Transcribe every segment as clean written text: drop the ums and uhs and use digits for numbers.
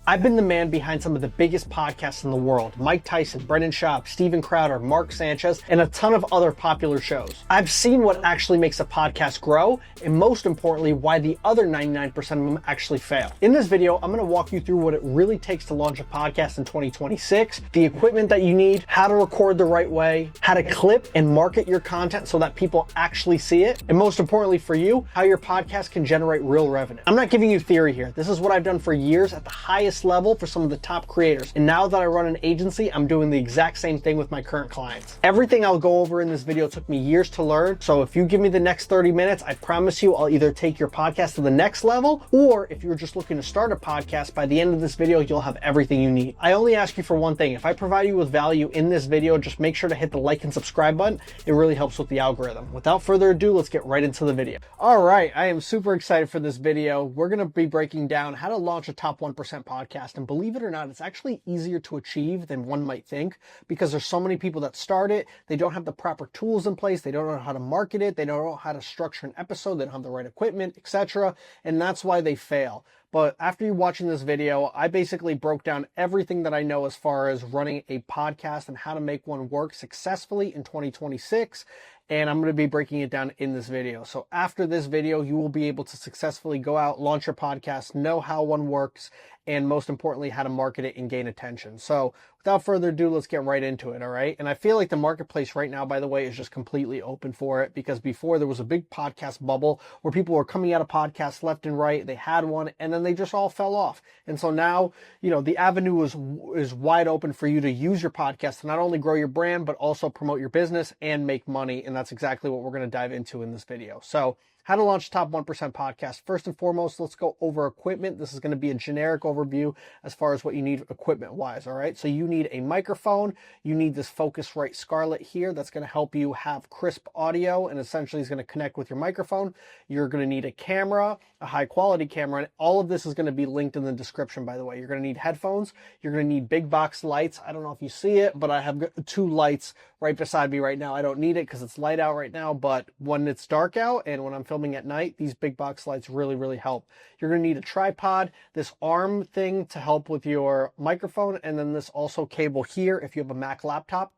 I've been the man behind some of the biggest podcasts in the world: Mike Tyson, Brendan Schaub, Steven Crowder, Mark Sanchez, and a ton of other popular shows. I've seen what actually makes a podcast grow, and most importantly, why the other 99% of them actually fail. In this video, I'm gonna walk you through what it really takes to launch a podcast in 2026, the equipment that you need, how to record the right way, how to clip and market your content so that people actually see it, and most importantly for you, how your podcast can generate real revenue. I'm not giving you theory here. This is what I've done for years at the highest level for some of the top creators. And now that I run an agency, I'm doing the exact same thing with my current clients. Everything I'll go over in this video took me years to learn. So if you give me the next 30 minutes, I promise you I'll either take your podcast to the next level, or if you're just looking to start a podcast, by the end of this video, you'll have everything you need. I only ask you for one thing. If I provide you with value in this video, just make sure to hit the like and subscribe button. It really helps with the algorithm. Without further ado, let's get right into the video. All right, I am super excited for this video. We're gonna be breaking down how to launch a top 1% podcast. And believe it or not, it's actually easier to achieve than one might think, because there's so many people that start it. They don't have the proper tools in place. They don't know how to market it. They don't know how to structure an episode. They don't have the right equipment, etc. And that's why they fail. But after you watching this video, I basically broke down everything that I know as far as running a podcast and how to make one work successfully in 2026. And I'm going to be breaking it down in this video. So after this video, you will be able to successfully go out, launch your podcast, know how one works, and most importantly, how to market it and gain attention. So without further ado, let's get right into it, all right? And I feel like the marketplace right now, by the way, is just completely open for it, because before there was a big podcast bubble where people were coming out of podcasts left and right. They had one, and then they just all fell off. And so now, you know, the avenue is wide open for you to use your podcast to not only grow your brand, but also promote your business and make money. And that's exactly what we're going to dive into in this video. So how to launch a top 1% podcast. First and foremost, let's go over equipment. This is going to be a generic overview as far as what you need equipment wise. All right. So you need a microphone. You need this Focusrite Scarlett here. That's going to help you have crisp audio and essentially is going to connect with your microphone. You're going to need a camera, a high quality camera. And all of this is going to be linked in the description, by the way. You're going to need headphones. You're going to need big box lights. I don't know if you see it, but I have 2 lights right beside me right now. I don't need it because it's light out right now, but when it's dark out and when I'm filming at night, these big box lights really help. You're going to need a tripod, this arm thing to help with your microphone, and then this also cable here if you have a Mac laptop,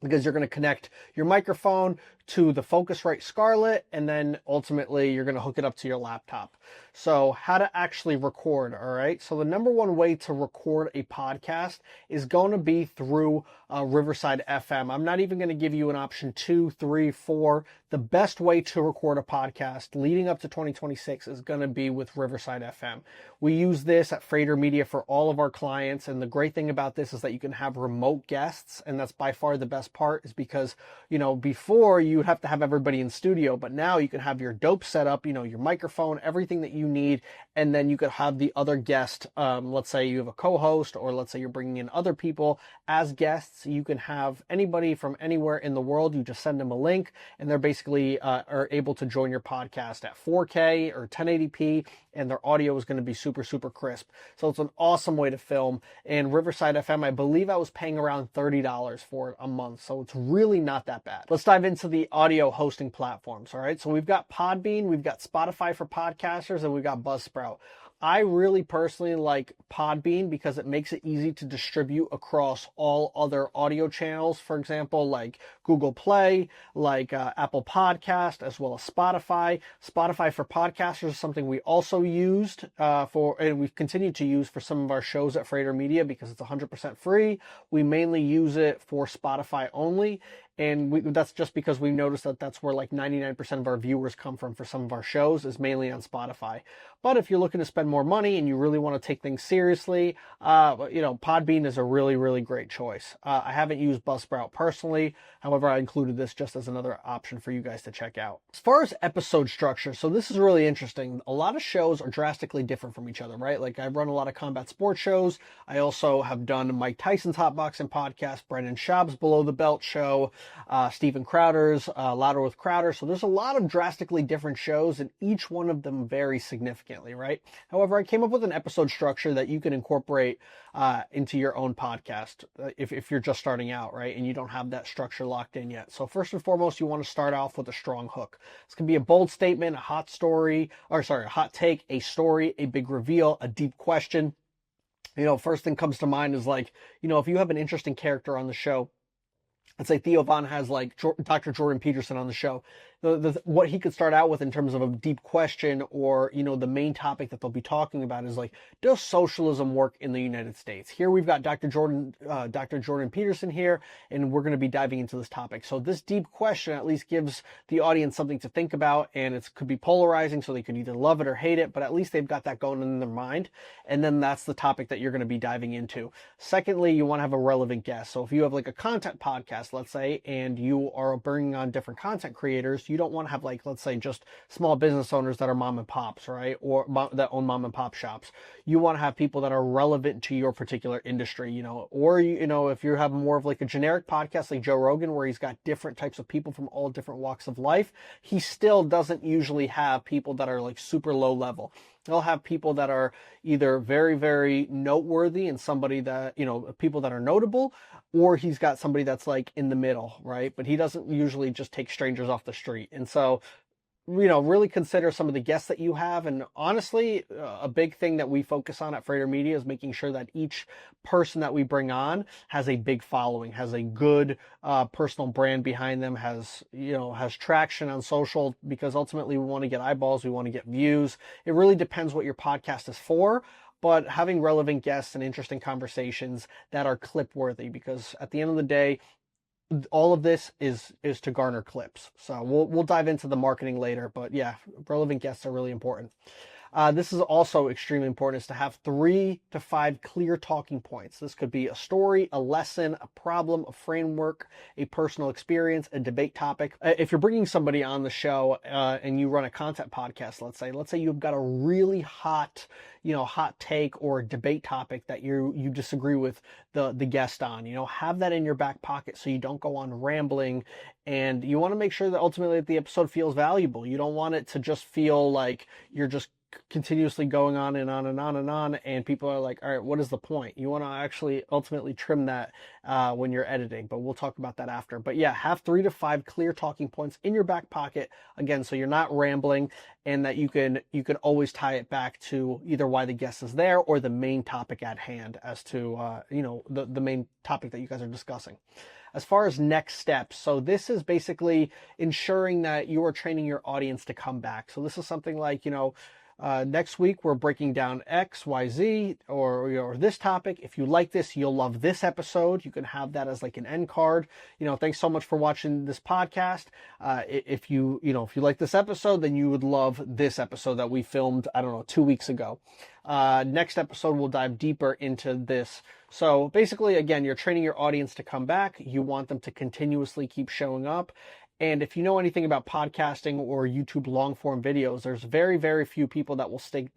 because you're going to connect your microphone to the Focusrite Scarlett, and then ultimately you're going to hook it up to your laptop. So how to actually record, all right? So the number one way to record a podcast is going to be through Riverside FM. I'm not even going to give you an option 2, 3, 4. The best way to record a podcast leading up to 2026 is going to be with Riverside FM. We use this at Freighter Media for all of our clients, and the great thing about this is that you can have remote guests, and that's by far the best part, is because, you know, before you would have to have everybody in studio, but now you can have your dope setup, you know, your microphone, everything that you need, and then you could have the other guest, let's say you have a co-host, or let's say you're bringing in other people as guests. You can have anybody from anywhere in the world. You just send them a link, and they're basically are able to join your podcast at 4K or 1080p, and their audio is going to be super crisp. So it's an awesome way to film. And Riverside FM, I believe I was paying around $30 for it a month, so it's really not that bad. Let's dive into the audio hosting platforms. All right, so we've got Podbean, we've got Spotify for podcasters, and we've got Buzzsprout. I really personally like Podbean because it makes it easy to distribute across all other audio channels. For example, like Google Play, like Apple Podcast, as well as Spotify. Spotify for podcasters is something we also used and we've continued to use for some of our shows at Freighter Media because it's 100% free. We mainly use it for Spotify only. And that's just because we noticed that that's where like 99% of our viewers come from for some of our shows, is mainly on Spotify. But if you're looking to spend more money and you really want to take things seriously, you know, Podbean is a really great choice. I haven't used Buzzsprout personally. However, I included this just as another option for you guys to check out. As far as episode structure, so this is really interesting. A lot of shows are drastically different from each other, right? Like, I've run a lot of combat sports shows. I also have done Mike Tyson's Hot Boxing podcast, Brendan Schaub's Below the Belt show, Steven Crowder's Louder with Crowder. So there's a lot of drastically different shows, and each one of them varies significantly, right? However, I came up with an episode structure that you can incorporate into your own podcast if you're just starting out, right? And you don't have that structure locked in yet. So first and foremost, you want to start off with a strong hook. This can be a bold statement, a hot take, a story, a big reveal, a deep question. First thing comes to mind is like, if you have an interesting character on the show, let's say Theo Von has like Dr. Jordan Peterson on the show. What he could start out with in terms of a deep question, or the main topic that they'll be talking about is like, does socialism work in the United States? Here we've got Dr. Jordan Peterson here, and we're going to be diving into this topic. So this deep question at least gives the audience something to think about, and it could be polarizing, so they could either love it or hate it, but at least they've got that going in their mind, and then that's the topic that you're going to be diving into. Secondly, you want to have a relevant guest. So if you have like a content podcast, let's say, and you are bringing on different content creators, you don't want to have like, let's say, just small business owners that are mom and pops, right? Or that own mom and pop shops. You want to have people that are relevant to your particular industry, or, if you have more of like a generic podcast like Joe Rogan, where he's got different types of people from all different walks of life, he still doesn't usually have people that are like super low level. They'll have people that are either very, very noteworthy and somebody that, people that are notable, or he's got somebody that's like in the middle, right? But he doesn't usually just take strangers off the street. And so, really consider some of the guests that you have. And honestly, a big thing that we focus on at Freighter Media is making sure that each person that we bring on has a big following, has a good personal brand behind them, has traction on social, because ultimately we want to get eyeballs, we want to get views. It really depends what your podcast is for, but having relevant guests and interesting conversations that are clip worthy, because at the end of the day, all of this is to garner clips. So we'll dive into the marketing later, but yeah, relevant guests are really important. This is also extremely important, is to have 3 to 5 clear talking points. This could be a story, a lesson, a problem, a framework, a personal experience, a debate topic. If you're bringing somebody on the show and you run a content podcast, let's say you've got a really hot take or debate topic that you disagree with the guest on, have that in your back pocket so you don't go on rambling, and you want to make sure that ultimately the episode feels valuable. You don't want it to just feel like you're just continuously going on and on and on and on, and people are like, all right, what is the point? You want to actually ultimately trim that when you're editing, but we'll talk about that after. But yeah, have 3 to 5 clear talking points in your back pocket, again, so you're not rambling, and that you can always tie it back to either why the guest is there or the main topic at hand, as to the main topic that you guys are discussing. As far as next steps, so this is basically ensuring that you are training your audience to come back. So this is something like, next week we're breaking down X, Y, Z, or this topic. If you like this, you'll love this episode. You can have that as like an end card. Thanks so much for watching this podcast. If you like this episode, then you would love this episode that we filmed, 2 weeks ago. Next episode, we'll dive deeper into this. So basically, again, you're training your audience to come back. You want them to continuously keep showing up. And if you know anything about podcasting or YouTube long form videos, there's very, very few people that will stay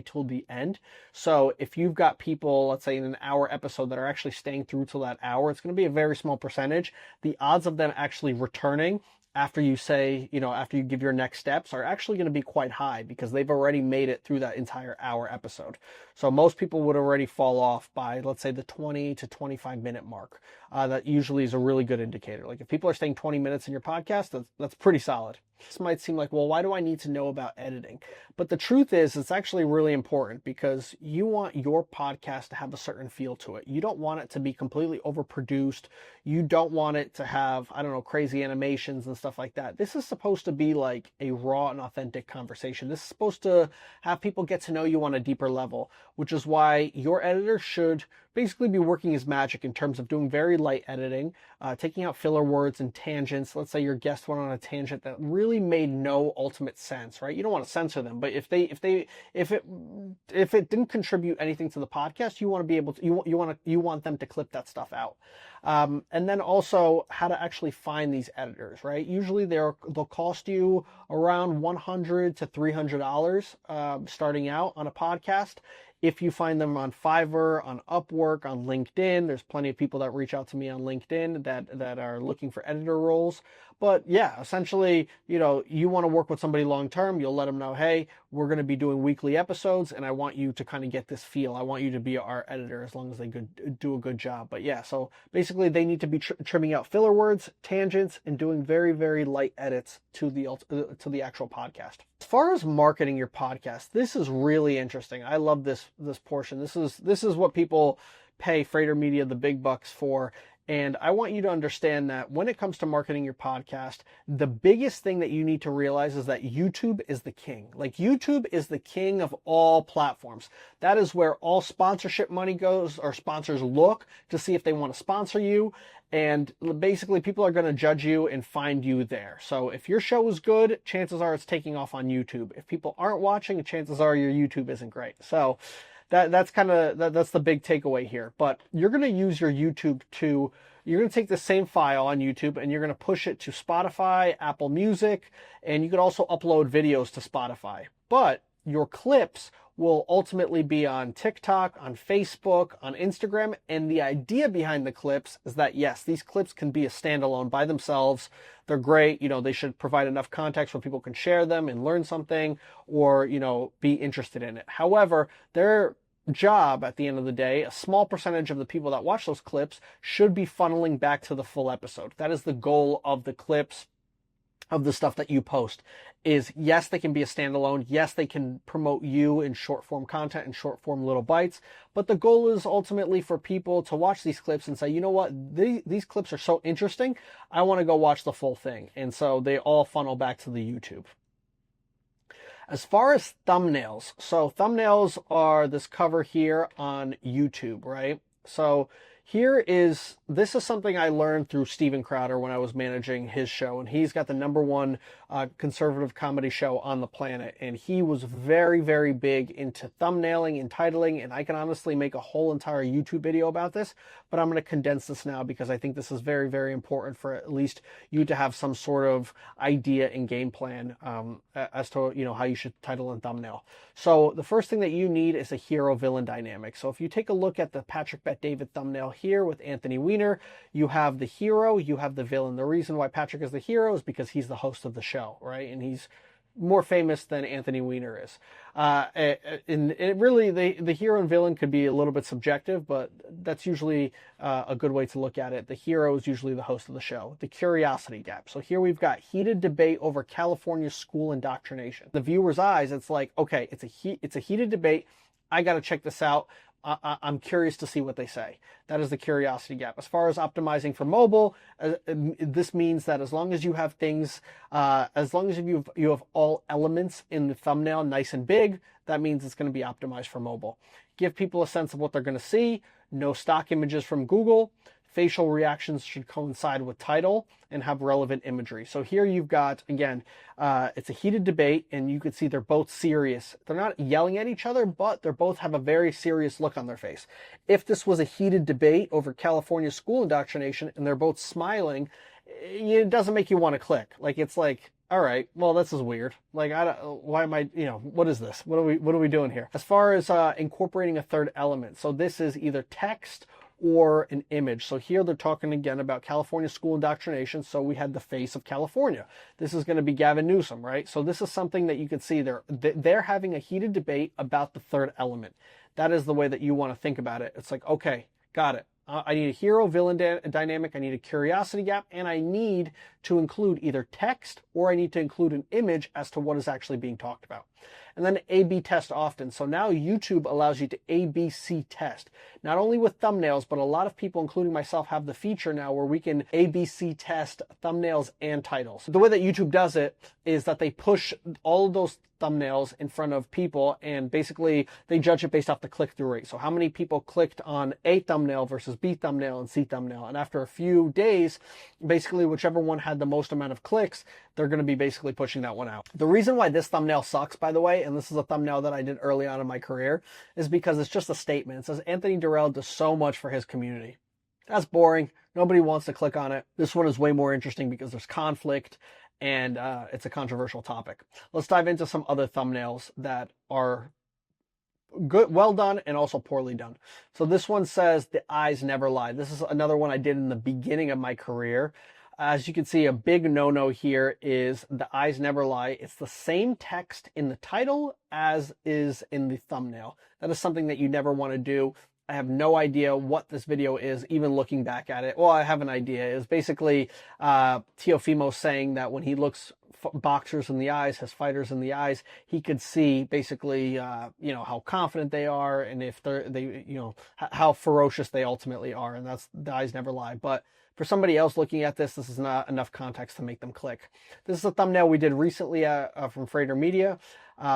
till the end. So if you've got people, let's say in an hour episode, that are actually staying through till that hour, it's going to be a very small percentage. The odds of them actually returning after you give your next steps are actually going to be quite high, because they've already made it through that entire hour episode. So most people would already fall off by, let's say, the 20 to 25 minute mark. That usually is a really good indicator. Like if people are staying 20 minutes in your podcast, that's pretty solid. This might seem like, well, why do I need to know about editing? But the truth is, it's actually really important, because you want your podcast to have a certain feel to it. You don't want it to be completely overproduced. You don't want it to have, crazy animations and stuff like that. This is supposed to be like a raw and authentic conversation. This is supposed to have people get to know you on a deeper level, which is why your editor should basically be working his magic in terms of doing very light editing, taking out filler words and tangents. Let's say your guest went on a tangent that really made no ultimate sense, right? You don't want to censor them, but if it didn't contribute anything to the podcast, you want to be able to, you want them to clip that stuff out. And then also how to actually find these editors, right? Usually they'll cost you around $100 to $300 starting out on a podcast. If you find them on Fiverr, on Upwork, on LinkedIn, there's plenty of people that reach out to me on LinkedIn that are looking for editor roles. But yeah, essentially, you want to work with somebody long term. You'll let them know, hey, we're going to be doing weekly episodes, and I want you to kind of get this feel. I want you to be our editor, as long as they do a good job. But yeah, so basically they need to be trimming out filler words, tangents, and doing very, very light edits to the actual podcast. As far as marketing your podcast, this is really interesting. I love this portion. This is what people pay Freighter Media the big bucks for. And I want you to understand that when it comes to marketing your podcast, the biggest thing that you need to realize is that YouTube is the king. Like, YouTube is the king of all platforms. That is where all sponsorship money goes, or sponsors look to see if they want to sponsor you. And basically, people are going to judge you and find you there. So if your show is good, chances are it's taking off on YouTube. If people aren't watching, chances are your YouTube isn't great. So that's the big takeaway here. But you're going to use your YouTube you're going to take the same file on YouTube and you're going to push it to Spotify, Apple Music, and you could also upload videos to Spotify. But your clips will ultimately be on TikTok, on Facebook, on Instagram. And the idea behind the clips is that, yes, these clips can be a standalone by themselves. They're great. They should provide enough context where people can share them and learn something, or, be interested in it. However, their job at the end of the day, a small percentage of the people that watch those clips should be funneling back to the full episode. That is the goal of the clips, of the stuff that you post. Is, yes, they can be a standalone. Yes, they can promote you in short form content and short form little bites. But the goal is ultimately for people to watch these clips and say, you know what, these clips are so interesting, I want to go watch the full thing. And so they all funnel back to the YouTube. As far as thumbnails, so thumbnails are this cover here on YouTube, right? So this is something I learned through Steven Crowder when I was managing his show, and he's got the #1 conservative comedy show on the planet, and he was very, very big into thumbnailing and titling, and I can honestly make a whole entire YouTube video about this, but I'm going to condense this now because I think this is very, very important for at least you to have some sort of idea and game plan as to how you should title and thumbnail. So the first thing that you need is a hero-villain dynamic. So if you take a look at the Patrick Bet-David thumbnail here with Anthony Weiner, you have the hero, you have the villain. The reason why Patrick is the hero is because he's the host of the show, right? And he's more famous than Anthony Weiner is. And it really, the hero and villain could be a little bit subjective, but that's usually a good way to look at it. The hero is usually the host of the show. The curiosity gap. So here we've got heated debate over California school indoctrination. The viewer's eyes, it's like, okay, it's a heated debate. I got to check this out. I'm curious to see what they say. That is the curiosity gap. As far as optimizing for mobile, this means that as long as you have things, as long as you have all elements in the thumbnail nice and big, that means it's going to be optimized for mobile. Give people a sense of what they're going to see. No stock images from Google. Facial reactions should coincide with title and have relevant imagery. So here you've got, again, it's a heated debate, and you can see they're both serious. They're not yelling at each other, but they both have a very serious look on their face. If this was a heated debate over California school indoctrination and they're both smiling, it doesn't make you want to click. Like, it's like, all right, well, this is weird. Like, why am I, what is this? What are we doing here? As far as incorporating a third element, so this is either text or an image. So here they're talking again about California school indoctrination. So we had the face of California. This is going to be Gavin Newsom, right? So this is something that you can see they're having a heated debate about the third element. That is the way that you want to think about it. It's like, okay, got it. I need a hero-villain dynamic, I need a curiosity gap, and I need to include either text or I need to include an image as to what is actually being talked about. And then A/B test often. So now YouTube allows you to ABC test, not only with thumbnails, but a lot of people, including myself, have the feature now where we can ABC test thumbnails and titles. The way that YouTube does it is that they push all of those thumbnails in front of people, and basically they judge it based off the click-through rate. So how many people clicked on A thumbnail versus B thumbnail and C thumbnail. And after a few days, basically whichever one had the most amount of clicks, they're going to be basically pushing that one out. The reason why this thumbnail sucks, by the way, and this is a thumbnail that I did early on in my career, is because it's just a statement. It says Anthony Durrell does so much for his community. That's boring. Nobody wants to click on it. This one is way more interesting because there's conflict and it's a controversial topic. Let's dive into some other thumbnails that are good, well done, and also poorly done. So this one says the eyes never lie. This is another one I did in the beginning of my career. As you can see, a big no-no here is the eyes never lie. It's the same text in the title as is in the thumbnail. That is something that you never want to do. I have no idea what this video is, even looking back at it. Well, I have an idea. It's basically Teofimo saying that when he looks boxers in the eyes, has fighters in the eyes, he could see basically, how confident they are and if how ferocious they ultimately are. And that's, the eyes never lie. But for somebody else looking at this is not enough context to make them click. This is a thumbnail we did recently from Freighter Media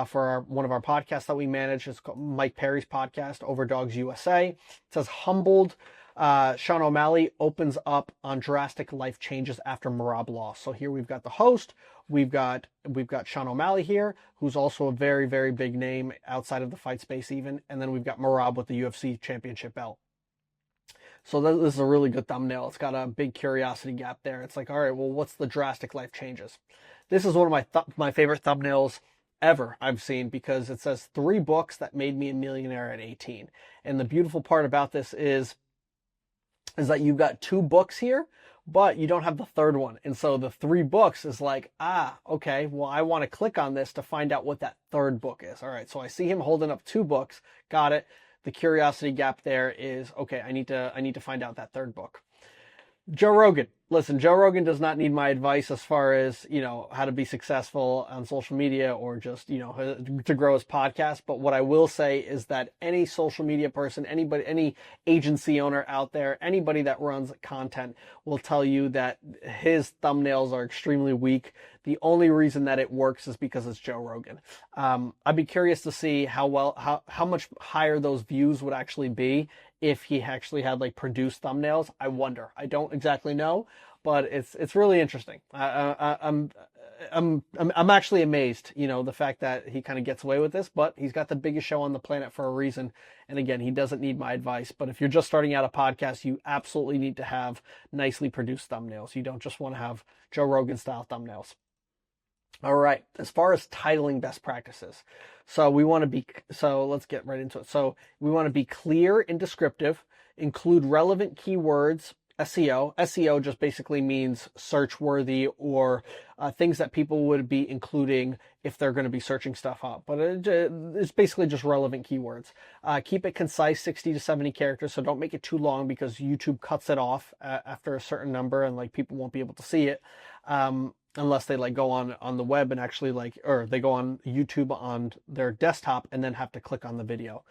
for one of our podcasts that we manage. It's called Mike Perry's podcast, Overdogs USA. It says, humbled. Sean O'Malley opens up on drastic life changes after Merab loss. So here we've got the host, we've got Sean O'Malley here, who's also a very, very big name outside of the fight space even, and then we've got Merab with the UFC championship belt. So this is a really good thumbnail. It's got a big curiosity gap there. It's like, all right, well, what's the drastic life changes? This is one of my favorite thumbnails ever I've seen, because it says 3 books that made me a millionaire at 18. And the beautiful part about this is that you've got 2 books here, but you don't have the third one. And so the 3 books is like, okay, well, I want to click on this to find out what that third book is. All right, so I see him holding up 2 books. Got it. The curiosity gap there is, okay, I need to find out that third book. Joe Rogan. Listen, Joe Rogan does not need my advice as far as, how to be successful on social media or just, to grow his podcast. But what I will say is that any social media person, anybody, any agency owner out there, anybody that runs content will tell you that his thumbnails are extremely weak. The only reason that it works is because it's Joe Rogan. I'd be curious to see how much higher those views would actually be if he actually had like produced thumbnails. I wonder. I don't exactly know, but it's really interesting. I'm actually amazed, the fact that he kind of gets away with this, but he's got the biggest show on the planet for a reason. And again, he doesn't need my advice, but if you're just starting out a podcast, you absolutely need to have nicely produced thumbnails. You don't just want to have Joe Rogan style thumbnails. All right, as far as titling best practices. So let's get right into it. So we want to be clear and descriptive, include relevant keywords, SEO. SEO just basically means search worthy, or things that people would be including if they're going to be searching stuff up. But it's basically just relevant keywords. Keep it concise, 60 to 70 characters. So don't make it too long, because YouTube cuts it off after a certain number, and like people won't be able to see it. Unless they like go on the web and actually or they go on YouTube on their desktop and then have to click on the video.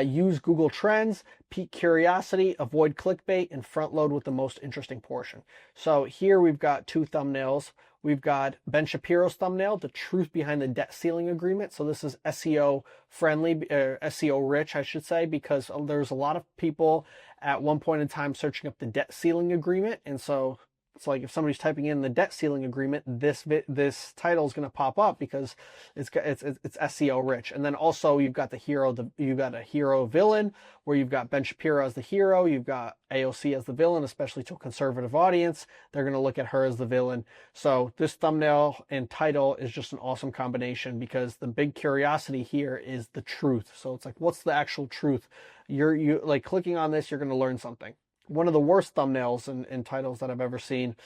Use Google Trends, pique curiosity, avoid clickbait, and front load with the most interesting portion. So here we've got 2 thumbnails. We've got Ben Shapiro's thumbnail, the truth behind the debt ceiling agreement. So this is SEO friendly, SEO rich, I should say, because there's a lot of people at one point in time searching up the debt ceiling agreement. And so it's like if somebody's typing in the debt ceiling agreement, this title is going to pop up because it's SEO rich. And then also you've got a hero villain, where you've got Ben Shapiro as the hero, you've got AOC as the villain, especially to a conservative audience. They're going to look at her as the villain. So this thumbnail and title is just an awesome combination, because the big curiosity here is the truth. So it's like, what's the actual truth? You like clicking on this, you're going to learn something. One of the worst thumbnails and titles that I've ever seen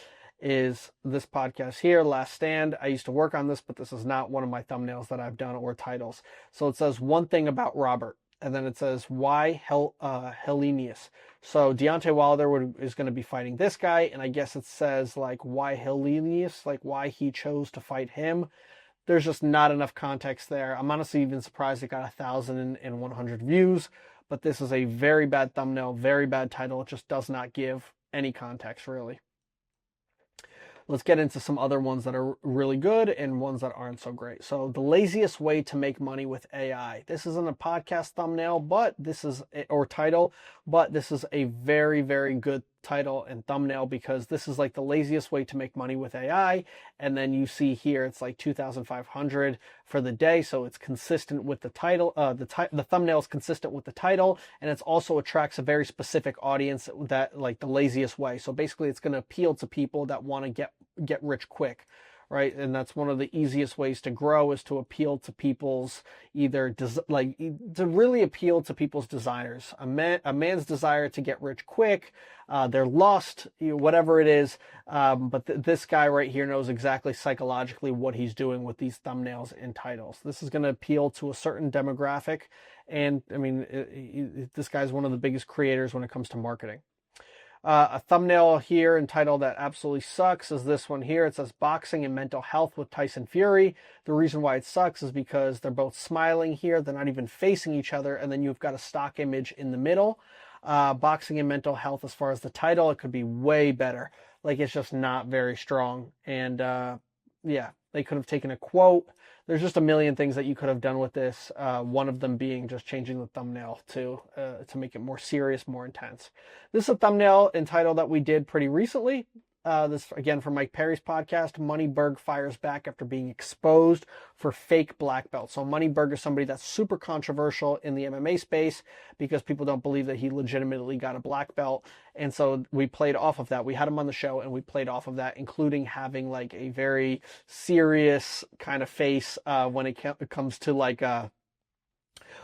is this podcast here, Last Stand. I used to work on this, but this is not one of my thumbnails that I've done or titles. So it says one thing about Robert, and then it says why Helenius. So Deontay Wilder is going to be fighting this guy, and I guess it says like why Helenius, like why he chose to fight him. There's just not enough context there. I'm honestly even surprised it got 1,100 views. But this is a very bad thumbnail, very bad title. It just does not give any context, really. Let's get into some other ones that are really good and ones that aren't so great. So the laziest way to make money with AI. This isn't a podcast thumbnail, or title, but this is a very, very good title and thumbnail, because this is like the laziest way to make money with AI. And then you see here, it's like 2,500 for the day. So it's consistent with the title. The thumbnail is consistent with the title, and it also attracts a very specific audience, that like the laziest way. So basically it's going to appeal to people that want to get rich quick. Right, and that's one of the easiest ways to grow, is to appeal to people's to really appeal to people's desires. A man's desire to get rich quick, their lust, whatever it is. But this guy right here knows exactly psychologically what he's doing with these thumbnails and titles. This is going to appeal to a certain demographic, and I mean, this guy's one of the biggest creators when it comes to marketing. A thumbnail here entitled "That Absolutely Sucks" is this one here. It says "Boxing and Mental Health with Tyson Fury." The reason why it sucks is because they're both smiling here. They're not even facing each other. And then you've got a stock image in the middle. Boxing and Mental Health, as far as the title, it could be way better. Like, it's just not very strong. And yeah, they could have taken a quote. There's just a million things that you could have done with this. One of them being just changing the thumbnail to make it more serious, more intense. This is a thumbnail entitled that we did pretty recently. This, again, from Mike Perry's podcast. Moneyberg fires back after being exposed for fake black belts. So Moneyberg is somebody that's super controversial in the MMA space because people don't believe that he legitimately got a black belt. And so we played off of that. We had him on the show and we played off of that, including having like a very serious kind of face when it comes to like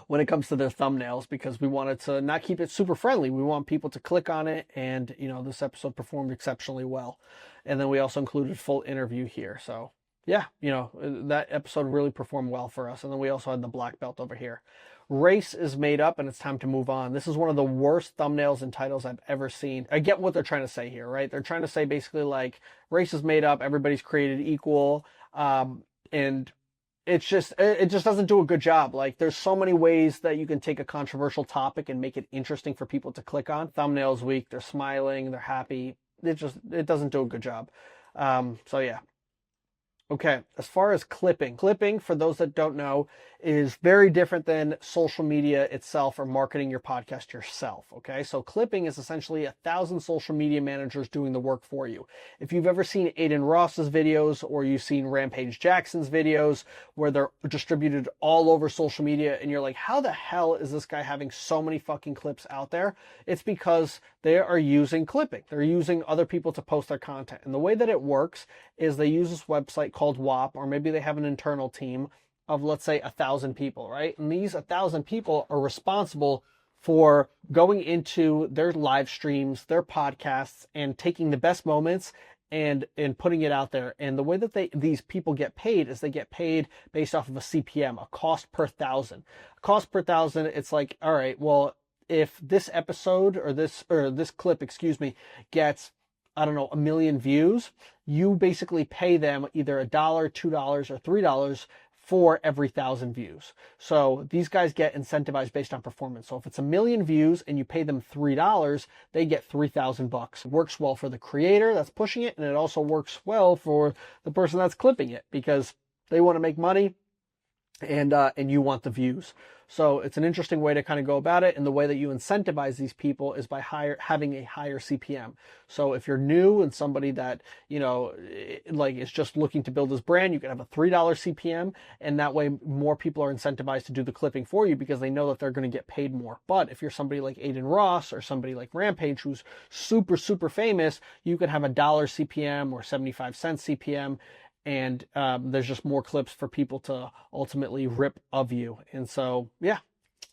when it comes to their thumbnails, because we wanted to not keep it super friendly. We want people to click on it, and this episode performed exceptionally well. And then we also included full interview here. So yeah, that episode really performed well for us. And then we also had the black belt over here. Race is made up and it's time to move on. This is one of the worst thumbnails and titles I've ever seen. I get what they're trying to say here, right? They're trying to say basically like race is made up, everybody's created equal, and it just doesn't do a good job. Like, there's so many ways that you can take a controversial topic and make it interesting for people to click on. Thumbnail's weak. They're smiling. They're happy. It doesn't do a good job. So yeah. Okay, as far as clipping, for those that don't know, is very different than social media itself or marketing your podcast yourself, okay? So clipping is essentially 1,000 social media managers doing the work for you. If you've ever seen Aiden Ross's videos or you've seen Rampage Jackson's videos where they're distributed all over social media and you're like, how the hell is this guy having so many fucking clips out there? It's because they are using clipping. They're using other people to post their content. And the way that it works is they use this website called WAP, or maybe they have an internal team of, let's say, 1,000 people, right? And these 1,000 people are responsible for going into their live streams, their podcasts, and taking the best moments and putting it out there. And the way that these people get paid is they get paid based off of a CPM, a cost per thousand. Cost per thousand, it's like, all right, well, if this episode or this clip, gets, I don't know, 1 million views, you basically pay them either $1, $2, or $3 for every 1,000 views. So these guys get incentivized based on performance. So if it's 1 million views and you pay them $3, they get $3,000. It works well for the creator that's pushing it, and it also works well for the person that's clipping it because they want to make money and you want the views. So it's an interesting way to kind of go about it. And the way that you incentivize these people is by having a higher CPM. So if you're new and somebody that, is just looking to build his brand, you can have a $3 CPM. And that way more people are incentivized to do the clipping for you because they know that they're going to get paid more. But if you're somebody like Aiden Ross or somebody like Rampage, who's super, super famous, you could have a $1 CPM or 75 cents CPM. And there's just more clips for people to ultimately rip of you. And so, yeah,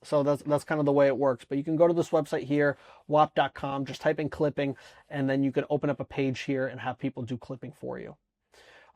so that's kind of the way it works. But you can go to this website here, wap.com, just type in clipping, and then you can open up a page here and have people do clipping for you.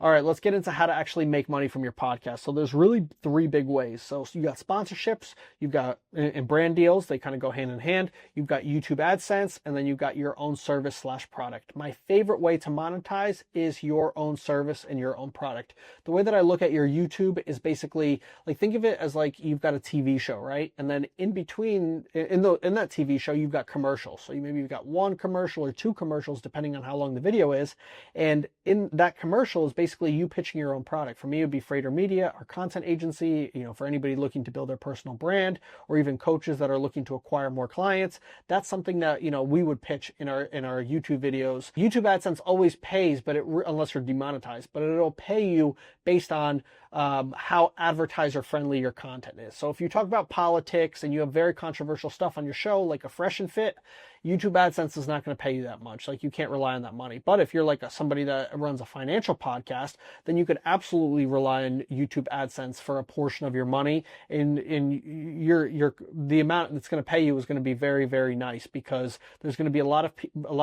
All right, let's get into how to actually make money from your podcast. So there's really 3 big ways. So you got sponsorships, you've got and brand deals, they kind of go hand in hand. You've got YouTube AdSense, and then you've got your own service/product. My favorite way to monetize is your own service and your own product. The way that I look at your YouTube is basically like, think of it as like you've got a TV show, right? And then in between, in that TV show, you've got commercials. So maybe you've got 1 commercial or 2 commercials, depending on how long the video is. And in that commercial is basically you pitching your own product. For me, it would be Freighter Media, our content agency, for anybody looking to build their personal brand, or even coaches that are looking to acquire more clients. That's something that, we would pitch in our YouTube videos. YouTube AdSense always pays, but unless you're demonetized, but it'll pay you based on how advertiser friendly your content is. So if you talk about politics and you have very controversial stuff on your show, like a Fresh and Fit, YouTube AdSense is not going to pay you that much. Like, you can't rely on that money. But if you're like somebody that runs a financial podcast, then you could absolutely rely on YouTube AdSense for a portion of your money. And the amount that's going to pay you is going to be very, very nice, because there's going to be a lot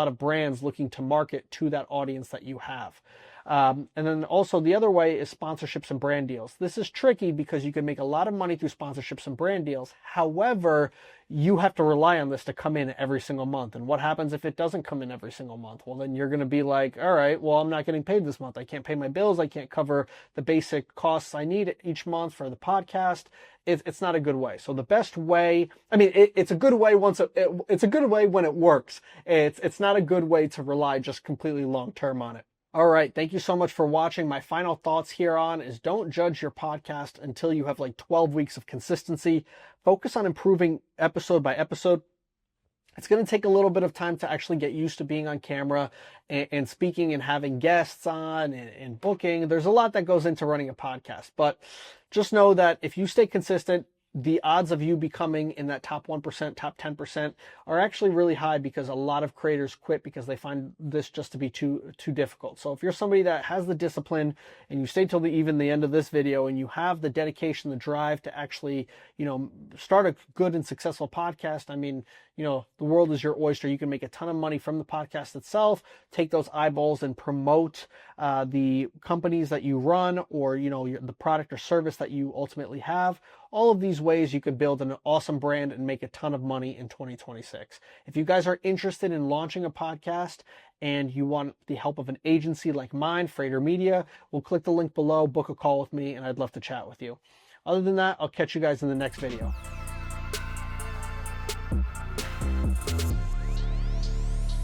of brands looking to market to that audience that you have. And then also the other way is sponsorships and brand deals. This is tricky because you can make a lot of money through sponsorships and brand deals. However, you have to rely on this to come in every single month. And what happens if it doesn't come in every single month? Well, then you're going to be like, all right, well, I'm not getting paid this month. I can't pay my bills. I can't cover the basic costs I need each month for the podcast. It's not a good way. So the best way, I mean, it's a good way it's a good way when it works. It's not a good way to rely just completely long term on it. All right. Thank you so much for watching. My final thoughts here on is don't judge your podcast until you have like 12 weeks of consistency. Focus on improving episode by episode. It's going to take a little bit of time to actually get used to being on camera and speaking and having guests on and booking. There's a lot that goes into running a podcast, but just know that if you stay consistent, the odds of you becoming in that top 1%, top 10% are actually really high because a lot of creators quit because they find this just to be too difficult. So if you're somebody that has the discipline and you stay till even the end of this video and you have the dedication, the drive to actually, start a good and successful podcast, I mean, the world is your oyster. You can make a ton of money from the podcast itself, take those eyeballs and promote the companies that you run or, the product or service that you ultimately have. All of these ways you could build an awesome brand and make a ton of money in 2026. If you guys are interested in launching a podcast and you want the help of an agency like mine, Freighter Media, we'll click the link below, book a call with me, and I'd love to chat with you. Other than that, I'll catch you guys in the next video.